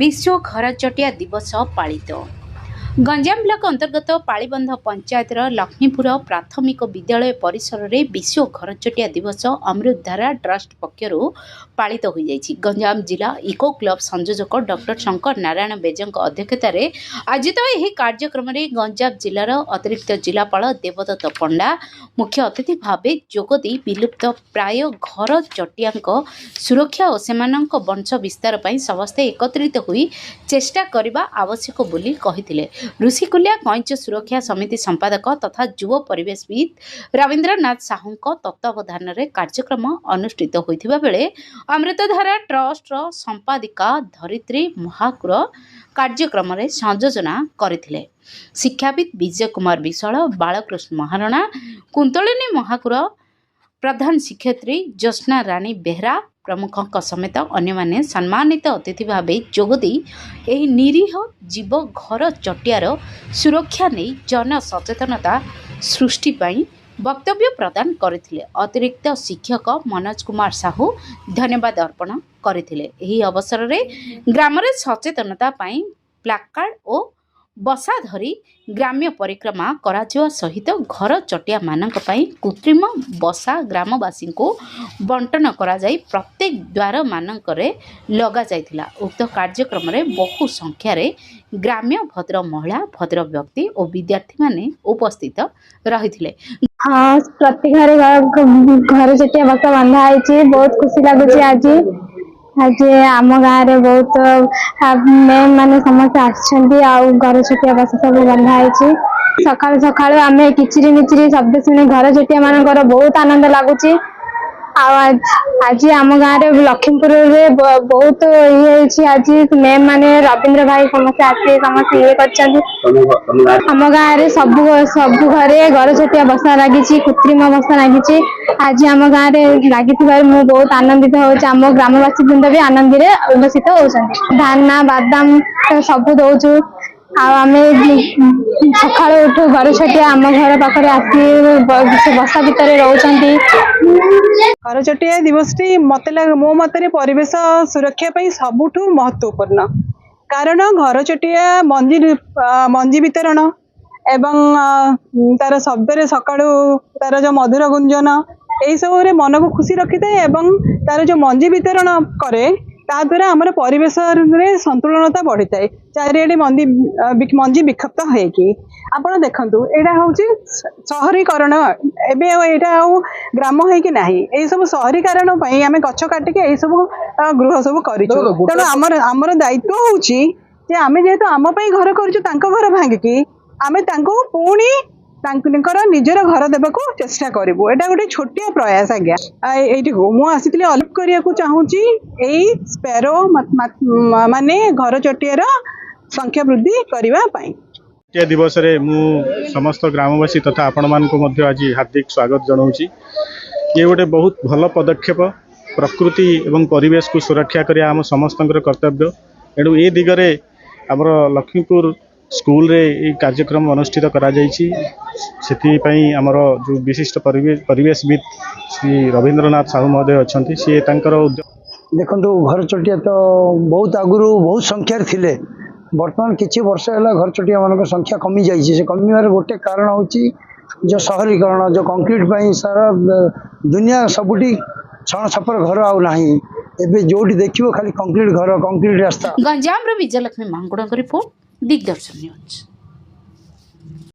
विश्व घरचटिया दिवस पालित। गंजाम ब्लॉक अंतर्गत पालीबंध पंचायतर लक्ष्मीपुर प्राथमिक विद्यालय परिसर में विश्व घरचटिया दिवस अमृतधारा ट्रस्ट पक्षर पालित हो जाएगी। गंजाम जिला इको क्लब संयोजक डॉक्टर शंकर नारायण बेजक अध्यक्षतार आयोजित यह कार्यक्रम में गंजाम जिलार अतिरिक्त जिलापाल देवदत्त पंडा मुख्य अतिथि भाव जोगदी विलुप्त प्राय घर चटिया सुरक्षा और सेमानंक वंश विस्तार पर समस्ते एकत्रित होई चेष्टा करने आवश्यक बोली कहिथिले। ऋषिकुल्या कईच सुरक्षा समिति संपादक तथा युव परिवेशविद रवींद्रनाथ साहू तत्वावधान में कार्यक्रम अनुष्ठित होता बेले अमृतधारा ट्रस्ट संपादिका धरित्री महाकुर कार्यक्रम में संयोजना करथिले। शिक्षाविद विजय कुमार विशाल, बालकृष्ण महारणा, कुंतलिनी महाकुर, प्रधान शिक्षयित्री ज्योत्स्ना रानी बेहरा प्रमुखों समेत अन्य सम्मानित अतिथि भाव जोगदी यह निरीह जीव घर चटियार सुरक्षा नहीं जन सचेतनता सृष्टि पाई वक्तव्य प्रदान करथिले। अतिरिक्त शिक्षक मनोज कुमार साहू धन्यवाद अर्पण करथिले। एही अवसर में ग्राम रे सचेतनता पाई प्लाकार्ड और बसा धरी ग्राम्य परिक्रमा करा सहित घर चटिया मानक पई कृत्रिम बसा ग्रामवासी को बंटन करा जाई प्रत्येक द्वार मानकरे लगा जाइथिला। उक्त कार्यक्रम में बहु संख्यार ग्राम्य भद्र महिला भद्र व्यक्ति और विद्यार्थी माने उपस्थित रहिथिले। हाँ, प्रति घर घर चटिया बसा बंधा है, बहुत खुशी लगुच। आज आम गाँव में बहुत मैम मैंने समस्त घर चटिया बसा सब बंधा है। सकाल सकाल आम किचिरी मिचिरी शब्द शुणी घर चटिया मान बहुत आनंद लगुच। आज आम गाँव में लक्ष्मीपुर में बहुत ये आज मैम माने रवींद्र भाई समस्त आसे समस्त ये आम गाँव में सब घरे घर चटिया बसा लगी, कृत्रिम बसा लगी। आज आम गाँव में लगी मुझे बहुत आनंदित होम ग्रामवासी वृंद भी आनंद उल्लसित होती। धाना बादाम सब दौचु आम सका उठू घर चटिया आम घर पाखे आसी बसा भितर रोचंती। घर चटिया दिवस टी मो मत परिवेश सुरक्षा सबुठ महत्वपूर्ण, कारण घर चटिया मंजी वितरण एवं तार शब्द सका तार जो मधुर गुंजन यही सब मन को खुशी रखी था एवं तार जो मंजी वितरण करे द्वारा आम परिवेश संतुलनता बढ़ी थाए। चारिआडे मंजी विक्षिप्त होगी आपड़ देखु यहाँ हूँ सहरीकरण एवं ग्राम हो सब सहरीकरण आम गछ काटिक यही सब गृह सब कर आमर दायित्व हूँ आम जेहेतु आम घर कर भांगिकी आम पुणी निजर घर देवाक चेष्टा करूँ। एटा गोटे छोटिया प्रयास आज्ञा ये मुझे अलग करने चाहूँगी यही स्पैरो माने घर चटियार संख्या वृद्धि करने दिवस रे मु समस्त ग्रामवासी तथा आपण मान को मध्य आज हार्दिक स्वागत जनाऊँगी। ये गोटे बहुत भल पदक्षेप प्रकृति एवं परिवेश को सुरक्षा करिया आम समस्त कर्तव्य। एणु ए दिगरे आमर लक्ष्मीपुर स्कूल रे ये कार्यक्रम अनुष्ठित करा जायछि। सेथिपई आमर जो विशिष्ट परिवेशविद श्री रवींद्रनाथ साहू महोदय अच्छी सी देखो घर चटिया तो बहुत आगुरी बहुत संख्यार थिले, बर्तमान किछि वर्ष है घर चटिया मान संख्या कमी जाइए। कमिवार गोटे कारण हूँ जो शहरीकरण जो कंक्रीट सारा दुनिया सबुठी छण छपर घर आउ नाही, एबे जोटी देखिबो खाली कंक्रीट घर कंक्रीट रास्ता। गंजाम रो विजयलक्ष्मी मांगुड़ा रिपोर्ट दिग्दर्शन न्यूज।